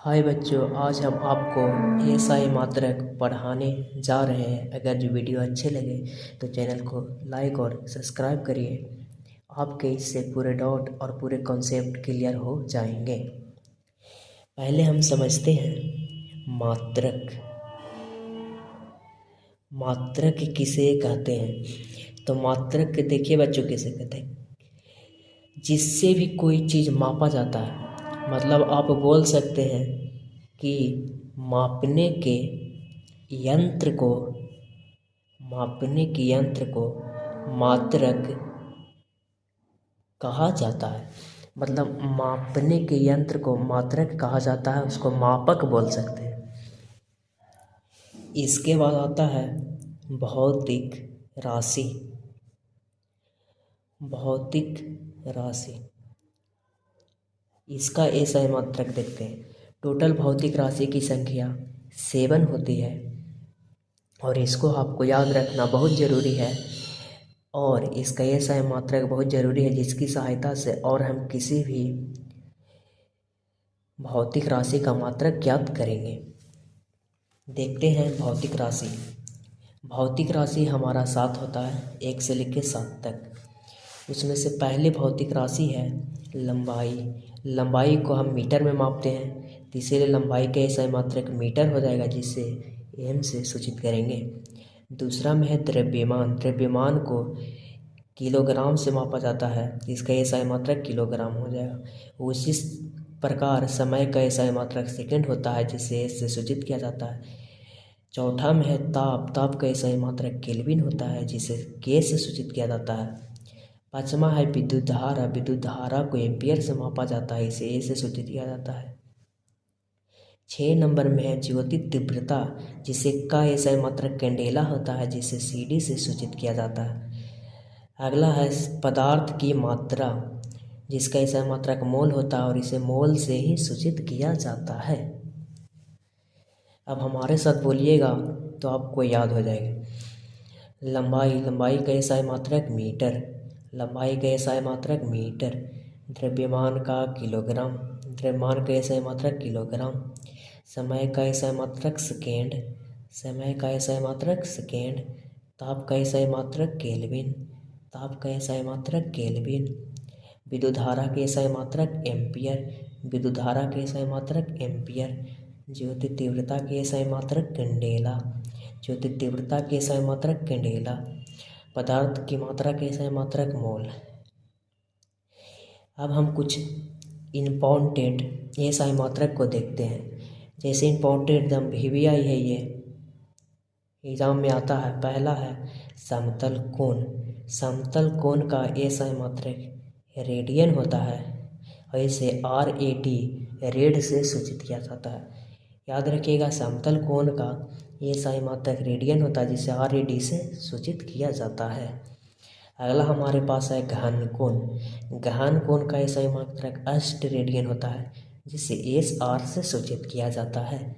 हाय बच्चों, आज हम आपको एएसआई मात्रक पढ़ाने जा रहे हैं। अगर जो वीडियो अच्छे लगे तो चैनल को लाइक और सब्सक्राइब करिए। आपके इससे पूरे डाउट और पूरे कॉन्सेप्ट क्लियर हो जाएंगे। पहले हम समझते हैं मात्रक। मात्रक किसे कहते हैं? तो मात्रक देखिए बच्चों किसे कहते हैं, जिससे भी कोई चीज़ मापा जाता है। मतलब आप बोल सकते हैं कि मापने के यंत्र को मात्रक कहा जाता है। मतलब मापने के यंत्र को मात्रक कहा जाता है, उसको मापक बोल सकते हैं। इसके बाद आता है भौतिक राशि। भौतिक राशि इसका एसआई मात्रक देखते हैं। टोटल भौतिक राशि की संख्या 7 होती है और इसको आपको याद रखना बहुत ज़रूरी है। और इसका एसआई मात्रक बहुत ज़रूरी है, जिसकी सहायता से और हम किसी भी भौतिक राशि का मात्रक ज्ञात करेंगे। देखते हैं भौतिक राशि। भौतिक राशि हमारा 7 होता है, 1 से लेकर 7 तक। उसमें से पहले भौतिक राशि है लंबाई। लंबाई को हम मीटर में मापते हैं, तो इसीलिए लंबाई का एसआई मात्रक मीटर हो जाएगा, जिससे एम से सूचित करेंगे। दूसरा में है द्रव्यमान। द्रव्यमान को किलोग्राम से मापा जाता है, इसका एसआई मात्रक किलोग्राम हो जाएगा। उसी प्रकार समय का एसआई मात्रक सेकंड होता है, जिससे एस से सूचित किया जाता है। चौथा में है ताप। ताप का एसआई मात्रक केल्विन होता है, जिसे के से सूचित किया जाता है। पाँचवा है विद्युत धारा। विद्युत धारा को एम्पियर से मापा जाता है, इसे ए से सूचित किया जाता है। 6 नंबर में है ज्योति तीव्रता, जिसे का एसआई मात्रक कैंडेला होता है, जिसे सीडी से सूचित किया जाता है। अगला है पदार्थ की मात्रा, जिसका एसआई मात्रक मोल होता है और इसे मोल से ही सूचित किया जाता है। अब हमारे साथ बोलिएगा तो आपको याद हो जाएगा। लंबाई। लंबाई का एसआई मात्रक मीटर। लंबाई का एसआई मात्रक मीटर। द्रव्यमान का किलोग्राम। द्रव्यमान का एसआई मात्रक किलोग्राम। समय का एसआई मात्रक सेकेंड। समय का एसआई मात्रक सेकेंड। ताप का एसआई मात्रक केल्विन। ताप का एसआई मात्रक केल्विन। विद्युत धारा के एसआई मात्रक एम्पियर। विद्युत धारा के एसआई मात्रक एम्पियर। ज्योति तीव्रता के एसआई मात्रक कैंडेला। ज्योति तीव्रता के एसआई मात्रक कैंडेला। पदार्थ की मात्रा के एसआई मात्रक मोल। अब हम कुछ इम्पोर्टेंट एसआई मात्रक को देखते हैं। जैसे इम्पोर्टेंट एकदम VVI है, ये एग्जाम में आता है। पहला है समतल कोण। समतल कोण का एसआई मात्रक रेडियन होता है और इसे RAD रेड से सूचित किया जाता है। याद रखिएगा, समतल कोण का एसआई मात्रक रेडियन होता है, जिसे RAD से सूचित किया जाता है। अगला हमारे पास है घन कोण। घन कोण का एसआई मात्रक अष्ट रेडियन होता है, जिसे SR से सूचित किया जाता है।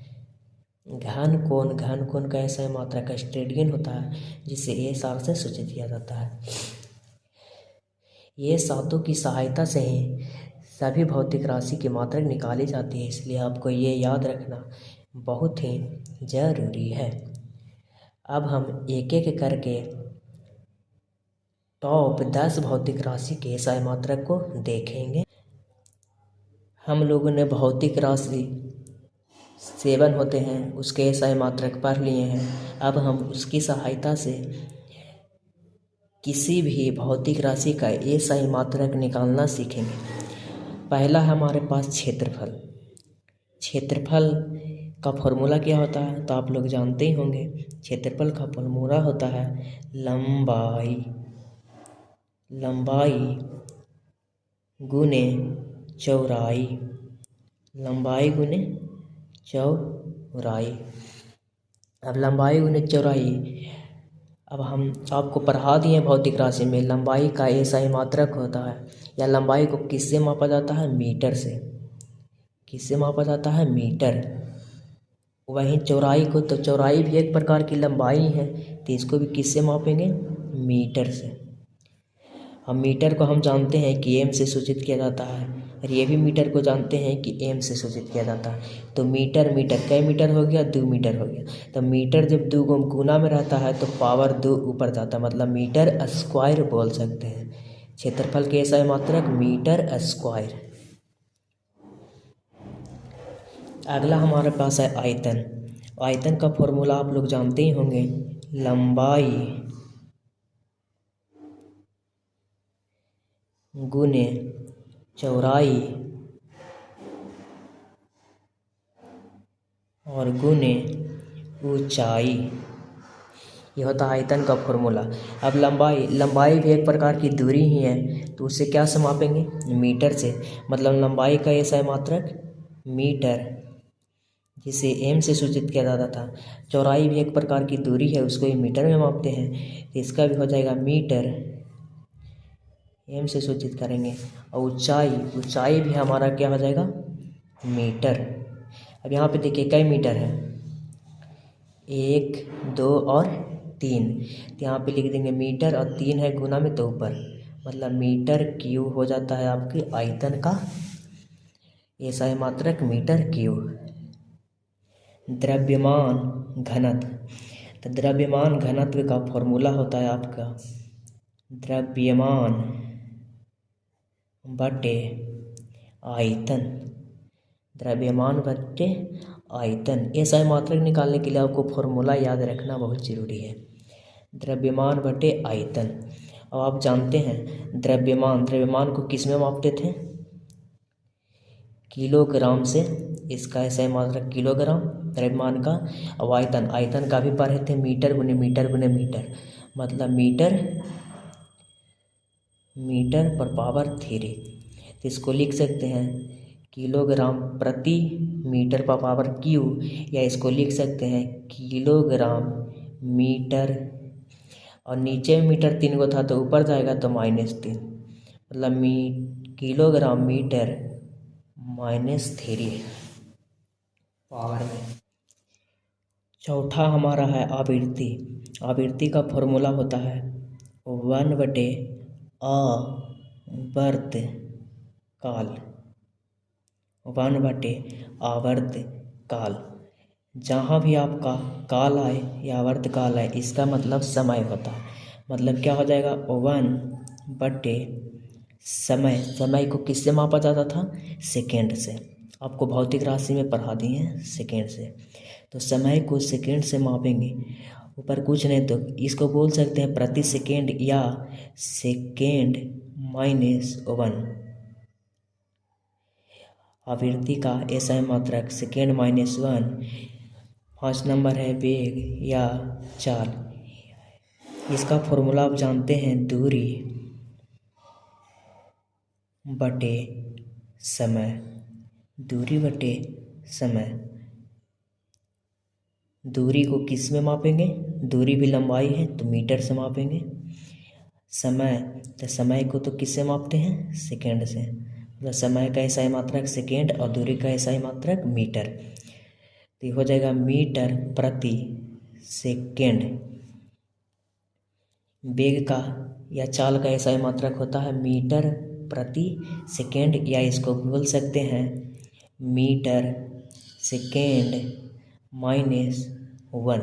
घन कोण का एसआई मात्रक अष्ट रेडियन होता है, जिसे SR से सूचित किया जाता है। ये सातों की सहायता से ही सभी भौतिक राशि की मात्रक निकाली जाती है, इसलिए आपको ये याद रखना बहुत ही ज़रूरी है। अब हम एक एक करके टॉप 10 भौतिक राशि के एसआई मात्रक को देखेंगे। हम लोगों ने भौतिक राशि 7 होते हैं, उसके एसआई मात्रक पढ़ लिए हैं। अब हम उसकी सहायता से किसी भी भौतिक राशि का एसआई मात्रक निकालना सीखेंगे। पहला हमारे पास क्षेत्रफल। क्षेत्रफल का फॉर्मूला क्या होता है तो आप लोग जानते ही होंगे। क्षेत्रफल का फॉर्मूला होता है लंबाई गुने चौड़ाई। लंबाई गुने चौड़ाई। अब लंबाई गुने चौड़ाई, अब हम आपको पढ़ा दिए भौतिक राशि में लंबाई का एसआई मात्रक होता है, या लंबाई को किससे मापा जाता है? मीटर से। किससे मापा जाता है? मीटर। वहीं चौड़ाई को, तो चौड़ाई भी एक प्रकार की लंबाई है, तो इसको भी किससे मापेंगे? मीटर से। अब मीटर को हम जानते हैं कि एम से सूचित किया जाता है, और ये भी मीटर को जानते हैं कि एम से सूचित किया जाता है। तो मीटर मीटर कई मीटर हो गया, 2 मीटर हो गया। तो मीटर जब 2 गुना में रहता है तो पावर 2 ऊपर जाता है, मतलब मीटर स्क्वायर बोल सकते हैं। क्षेत्रफल के ऐसा मात्रक मीटर स्क्वायर। अगला हमारे पास है आयतन। आयतन का फॉर्मूला आप लोग जानते ही होंगे, लंबाई गुने चौड़ाई और गुने ऊंचाई, ये होता है आयतन का फॉर्मूला। अब लंबाई भी एक प्रकार की दूरी ही है, तो उससे क्या से मापेंगे, मीटर से। मतलब लंबाई का ऐसा है मात्रक मीटर, जिसे एम से सूचित किया जाता था। चौड़ाई भी एक प्रकार की दूरी है, उसको ही मीटर में मापते हैं, तो इसका भी हो जाएगा मीटर, एम से सूचित करेंगे। और ऊंचाई भी हमारा क्या हो जाएगा, मीटर। अब यहाँ पे देखिए कई मीटर है, 1 2 और 3, तो यहाँ पे लिख देंगे मीटर, और 3 है गुना में तो ऊपर, मतलब मीटर क्यूब हो जाता है आपकी आयतन का ऐसा है मात्रक मीटर क्यूब। द्रव्यमान घनत्व, तो द्रव्यमान घनत्व का फॉर्मूला होता है आपका द्रव्यमान बटे आयतन। द्रव्यमान बटे आयतन, ऐसा मात्रक निकालने के लिए आपको फॉर्मूला याद रखना बहुत ज़रूरी है, द्रव्यमान बटे आयतन। अब आप जानते हैं द्रव्यमान को किस में मापते थे, किलोग्राम से। इसका ऐसा मात्रक किलोग्राम द्रव्यमान का। अब आयतन का भी पढ़े थे, मीटर गुने मीटर गुने मीटर, मतलब मीटर पर पावर 3। तो इसको लिख सकते हैं किलोग्राम प्रति मीटर पर पावर क्यू, या इसको लिख सकते हैं किलोग्राम मीटर, और नीचे मीटर 3 को था तो ऊपर जाएगा तो -3, मतलब किलोग्राम मीटर -3 पावर में। चौथा हमारा है आवृत्ति। आवृत्ति का फॉर्मूला होता है 1/आवर्त काल, 1/आवर्त काल। जहाँ भी आपका काल आए या आवर्त काल आए, इसका मतलब समय होता है। मतलब क्या हो जाएगा, 1/समय। समय को किससे मापा जाता था, सेकेंड से। आपको भौतिक राशि में पढ़ा दिए हैं सेकेंड से, तो समय को सेकेंड से मापेंगे। ऊपर कुछ नहीं तो इसको बोल सकते हैं प्रति सेकेंड या सेकेंड -1। आवृत्ति का ऐसा मात्रक सेकेंड -1। 5 नंबर है वेग या चाल। इसका फॉर्मूला आप जानते हैं, दूरी बटे समय। दूरी बटे समय। दूरी को किस में मापेंगे, दूरी भी लंबाई है तो मीटर से मापेंगे। समय, तो समय को तो किससे मापते हैं, सेकेंड से। मतलब समय का ऐसा मात्रक सेकेंड और दूरी का ऐसा मात्रक मीटर, तो ये हो जाएगा मीटर प्रति सेकेंड। वेग का या चाल का ऐसा मात्रक होता है मीटर प्रति सेकेंड, या इसको बोल सकते हैं मीटर सेकेंड -1।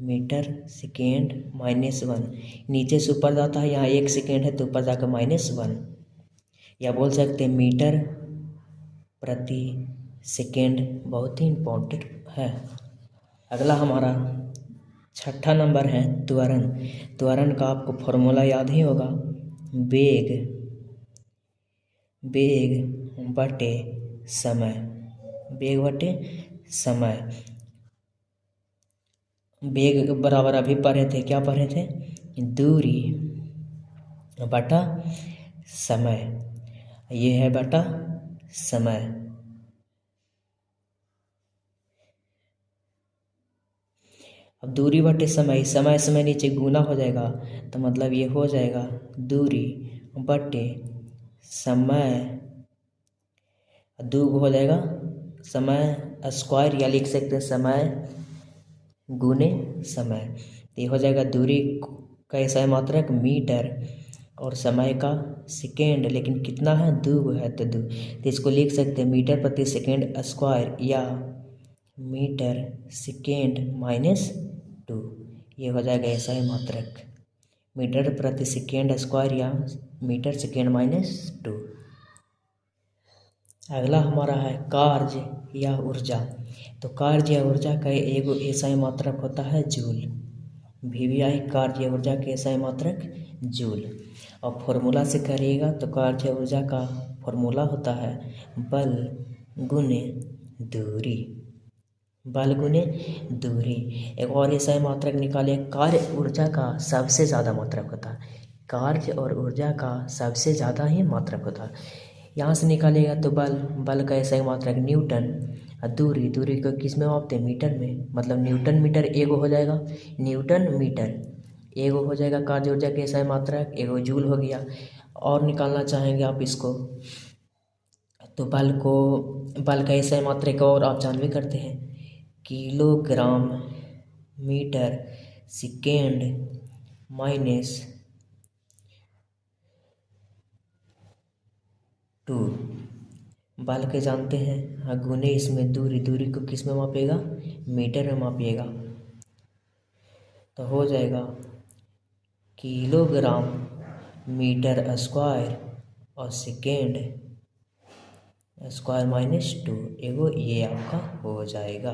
मीटर सेकेंड -1, नीचे से ऊपर जाता है, यहाँ 1 सेकेंड है तो ऊपर जाकर -1, या बोल सकते हैं मीटर प्रति सेकेंड। बहुत ही इम्पोर्टेंट है। अगला हमारा 6ठा नंबर है त्वरण। त्वरण का आपको फॉर्मूला याद ही होगा, वेग बटे समय। वेग बटे समय। वेग बराबर अभी पढ़े थे, क्या पढ़े थे, दूरी बटा समय। ये है बटा समय। अब दूरी बटे समय, समय नीचे गुना हो जाएगा, तो मतलब ये हो जाएगा दूरी बटे समय, 2 हो जाएगा समय स्क्वायर, या लिख सकते हैं समय गुने समय। तो ये हो जाएगा दूरी का ऐसा मात्रक मीटर, और समय का सेकेंड, लेकिन कितना है, 2 है तो 2, तो इसको लिख सकते हैं मीटर प्रति सेकेंड स्क्वायर या मीटर सेकेंड माइनस 2। ये हो जाएगा SI मात्रक, मीटर प्रति सेकेंड स्क्वायर या मीटर सेकेंड माइनस 2। अगला हमारा है कार्य या ऊर्जा। तो कार्य या ऊर्जा का एगो SI मात्रक होता है जूल। VVI कार्य या ऊर्जा के SI मात्रक जूल। और फॉर्मूला से करिएगा तो कार्य या ऊर्जा का फॉर्मूला होता है बल गुने दूरी, बल गुने दूरी। एक और SI मात्रक निकालिए, कार्य ऊर्जा का सबसे ज़्यादा मात्रक होता है, कार्य और ऊर्जा का सबसे ज़्यादा ही मात्रक होता है। यहाँ से निकालिएगा तो बल का SI मात्रक न्यूटन, और दूरी को किस में मापते हैं, मीटर में, मतलब न्यूटन मीटर एगो हो जाएगा, न्यूटन मीटर एगो हो जाएगा कार्य ऊर्जा के SI मात्रक, एगो जूल हो गया। और निकालना चाहेंगे आप इसको तो बल का SI मात्रक और आप जानबे करते हैं, किलोग्राम मीटर सेकेंड माइनस 2। बल के जानते हैं, हाँ, गुने इसमें दूरी को किस में मापेगा, मीटर में मापिएगा, तो हो जाएगा किलोग्राम मीटर स्क्वायर और सेकेंड स्क्वायर माइनस 2, एगो ये आपका हो जाएगा।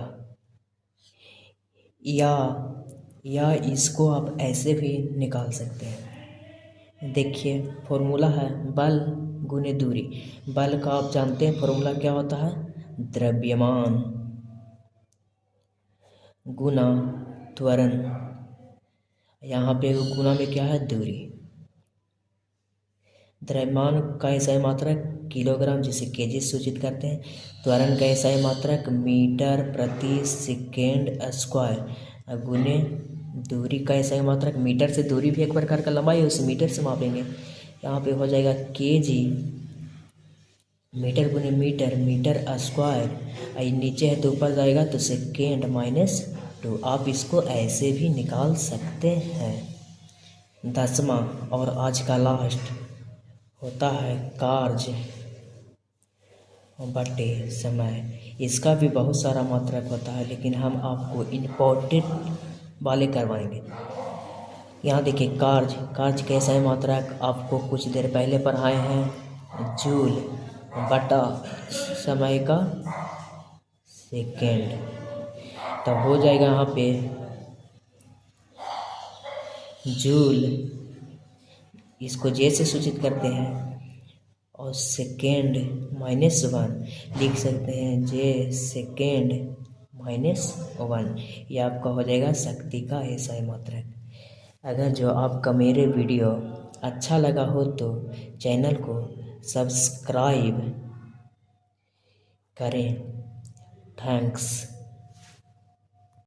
या इसको आप ऐसे भी निकाल सकते हैं। देखिए फॉर्मूला है बल गुने दूरी। बल का आप जानते हैं फॉर्मूला क्या होता है, द्रव्यमान गुना त्वरण, यहाँ पे गुना में क्या है, दूरी। द्रव्यमान का SI मात्रक किलोग्राम, जिसे केजी सूचित करते हैं। त्वरण का SI मात्रक मीटर प्रति सेकेंड स्क्वायर, गुने दूरी का SI मात्रक, मीटर से दूरी भी एक प्रकार का लंबाई है, उसे मीटर से मापेंगे। यहाँ पे हो जाएगा केजी, मीटर गुने मीटर स्क्वायर, नीचे है तो ऊपर जाएगा तो सेकेंड माइनस 2। आप इसको ऐसे भी निकाल सकते हैं। 10वां और आज का लास्ट होता है कार्य बटे समय। इसका भी बहुत सारा मात्रक होता है, लेकिन हम आपको इम्पोर्टेंट वाले करवाएंगे। यहाँ देखिए कार्य के SI मात्रक आपको कुछ देर पहले पढ़ाए हैं, जूल बटा समय का सेकेंड, तो हो जाएगा यहाँ पे जूल, इसको जे से सूचित करते हैं, और सेकेंड माइनस 1 लिख सकते हैं, जे सेकेंड माइनस 1। ये आपका हो जाएगा शक्ति का SI मात्रक। अगर जो आपका मेरे वीडियो अच्छा लगा हो तो चैनल को सब्सक्राइब करें। थैंक्स।